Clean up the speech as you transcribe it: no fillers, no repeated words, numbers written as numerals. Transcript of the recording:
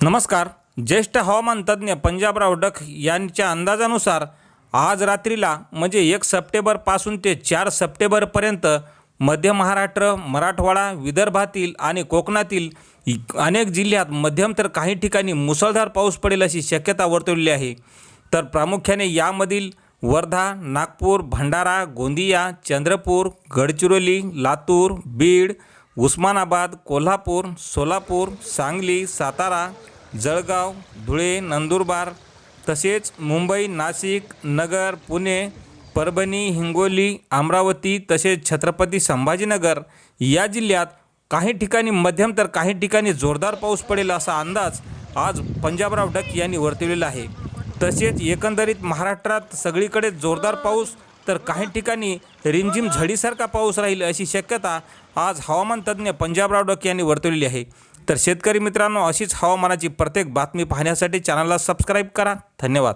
नमस्कार. ज्येष्ठ हवामान तज्ज्ञ पंजाबराव डक यांच्या अंदाजानुसार आज रात्रीला म्हणजे 1 सप्टेंबरपासून ते 4 सप्टेंबरपर्यंत मध्य महाराष्ट्र, मराठवाडा, विदर्भातील आणि कोकणातील अनेक जिल्ह्यात मध्यम तर काही ठिकाणी मुसळधार पाऊस पडेल अशी शक्यता वर्तवलेली आहे. तर प्रामुख्याने यामधील वर्धा, नागपूर, भंडारा, गोंदिया, चंद्रपूर, गडचिरोली, लातूर, बीड, उस्मानाबाद, कोल्हापूर, सोलापूर, सांगली, सातारा, जळगाव, धुळे, नंदुरबार तसेच मुंबई, नाशिक, नगर, पुणे, परभणी, हिंगोली, अमरावती तसेच छत्रपती संभाजीनगर या जिल्ह्यात काही ठिकाणी मध्यम तर काही ठिकाणी जोरदार पाऊस पडेल असा अंदाज आज पंजाबराव डक यांनी वर्तवलेला आहे. तसेच एकंदरीत महाराष्ट्रात सगळीकडे जोरदार पाऊस तर काही ठिकाणी रिमझिम झडीसारखा पाऊस राहील अशी शक्यता आज हवामान तज्ज्ञ पंजाबराव डक यांनी वर्तवलेली आहे. तर शेतकरी मित्रांनो, अशीच हवामानाची प्रत्येक बातमी पाहण्यासाठी चॅनलला सबस्क्राईब करा. धन्यवाद.